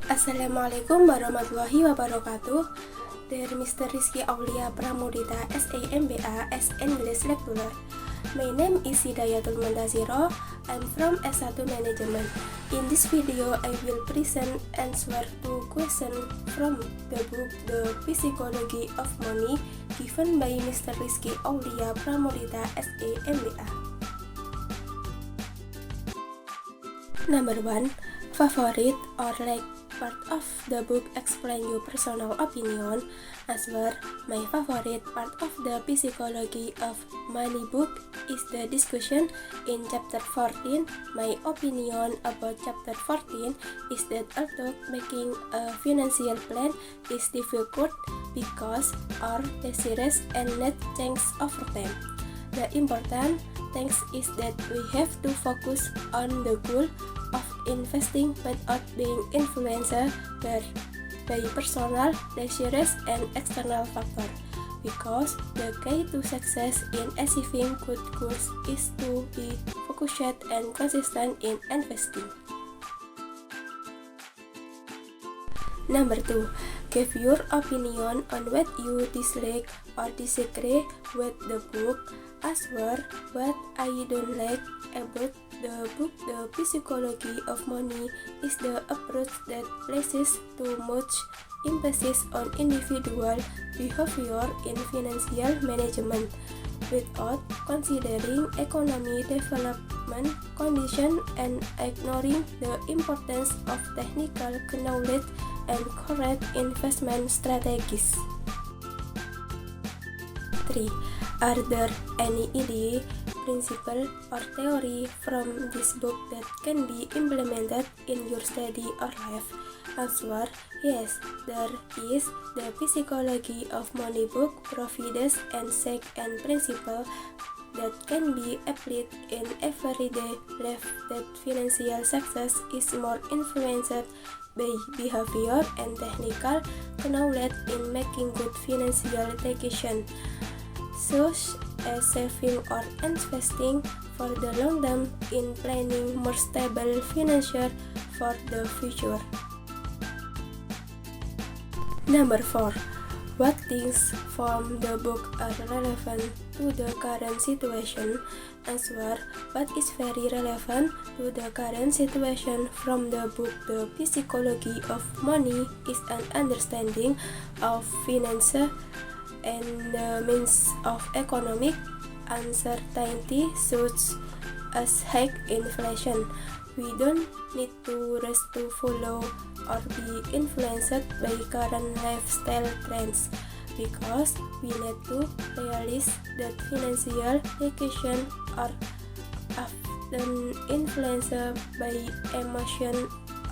Assalamualaikum warahmatullahi wabarakatuh. Dear Mr. Rizky Aulia Pramudita, SAMBA, as English Lecturer. My name is Hidayatul Muntaziro. I'm from S1 Management. In this video, I will present answer to question from the book The Psychology of Money given by Mr. Rizky Aulia Pramudita, SAMBA. Number 1. Favorite or like part of the book explain your personal opinion. Answer. My favorite part of the Psychology of Money book is the discussion in chapter 14. My opinion about chapter 14 is that although making a financial plan is difficult because our desires and needs change over time. The important thing is that we have to focus on the goal of investing without being influenced by personal desires and external factors, because the key to success in achieving good goals is to be focused and consistent in investing. Number 2. Give your opinion on what you dislike or disagree with the book. Answer. What I don't like about the book The Psychology of Money is the approach that places too much emphasis on individual behavior in financial management without considering economic development conditions and ignoring the importance of technical knowledge and correct investment strategies. 3. Are there any idea, principle, or theory from this book that can be implemented in your study or life? Answer. Yes, there is. The Psychology of Money book provides insight and principle that can be applied in everyday life, that financial success is more influenced by behavior and technical knowledge in making good financial decisions, such as saving or investing for the long term, in planning more stable financial for the future. Number 4. What things from the book are relevant to the current situation? Answer. What is very relevant to the current situation from the book The Psychology of Money is an understanding of finance and the means of economic uncertainty such as high inflation. We don't need to rush to follow or be influenced by current lifestyle trends, because we need to realize that financial decisions are often influenced by emotion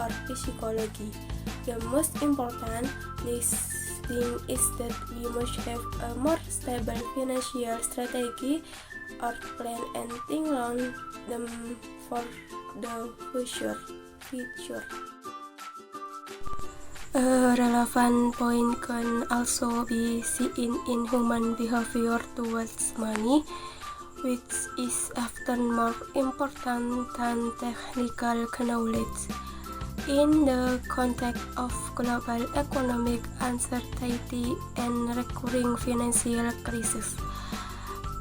or psychology. The most important thing is that we must have a more stable financial strategy or plan and think long term for the future. A relevant point can also be seen in human behavior towards money, which is often more important than technical knowledge. In the context of global economic uncertainty and recurring financial crisis,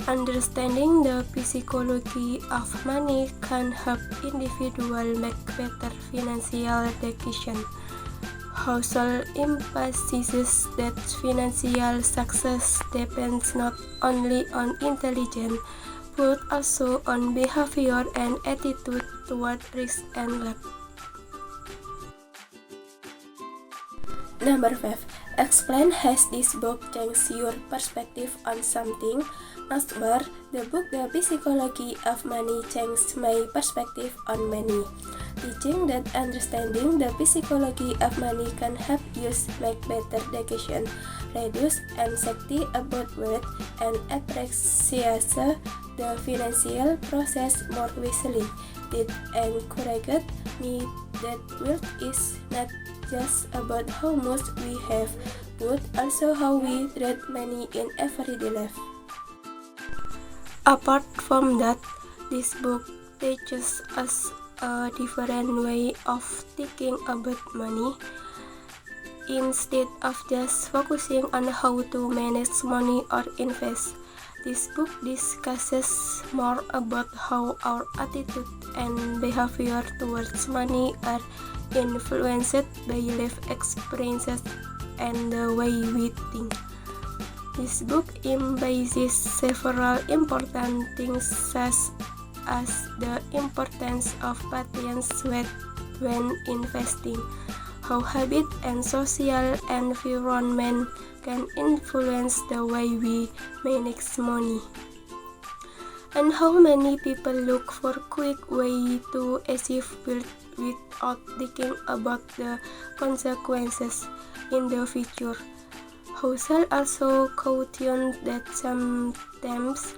understanding the psychology of money can help individuals make better financial decisions. Husserl emphasizes that financial success depends not only on intelligence, but also on behavior and attitude toward risk and luck. Number 5. Explain, has this book changed your perspective on something? Answer. The book The Psychology of Money changed my perspective on money, teaching that understanding the psychology of money can help you make better decisions, reduce anxiety about wealth, and appreciate the financial process more wisely. It encouraged me that wealth is not just about how much we have, but also how we treat money in everyday life. Apart from that, this book teaches us a different way of thinking about money. Instead of just focusing on how to manage money or invest, this book discusses more about how our attitude and behavior towards money are influenced by life experiences and the way we think. This book emphasizes several important things such as the importance of patience when investing, how habit and social environment can influence the way we manage money, and how many people look for quick way to achieve wealth without thinking about the consequences in the future. Husserl also cautioned that sometimes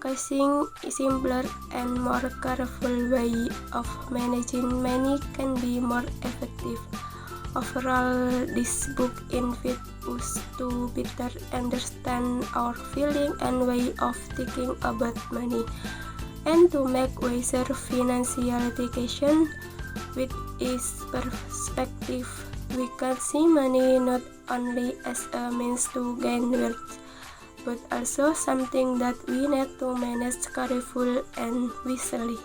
choosing a simpler and more careful way of managing money can be more effective. Overall, this book invites us to better understand our feeling and way of thinking about money, and to make wiser financial decisions. With its perspective, we can see money not only as a means to gain wealth, but also something that we need to manage carefully and wisely.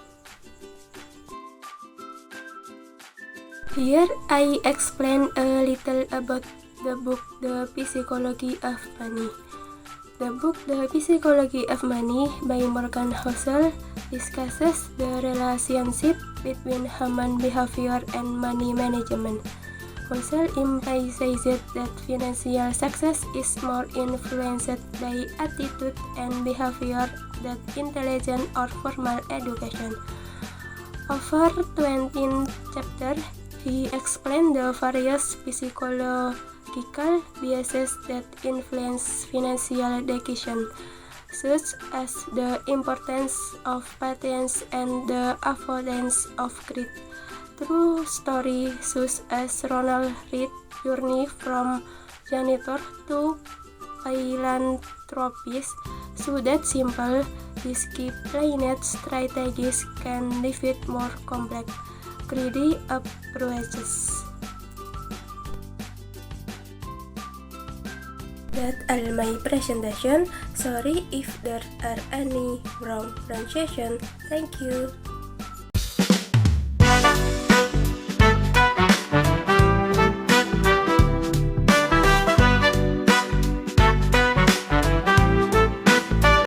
Here I explain a little about the book The Psychology of Money. The book The Psychology of Money by Morgan Housel discusses the relationship between human behavior and money management. Housel emphasizes that financial success is more influenced by attitude and behavior than intelligence or formal education. Over 20 chapters, he explained the various psychological biases that influence financial decisions, such as the importance of patience and the avoidance of greed. True stories such as Ronald Reagan's journey from janitor to philanthropist show that simple, disciplined strategies can defeat more complex, greedy approaches. That's all my presentation. Sorry if there are any wrong pronunciation. Thank you.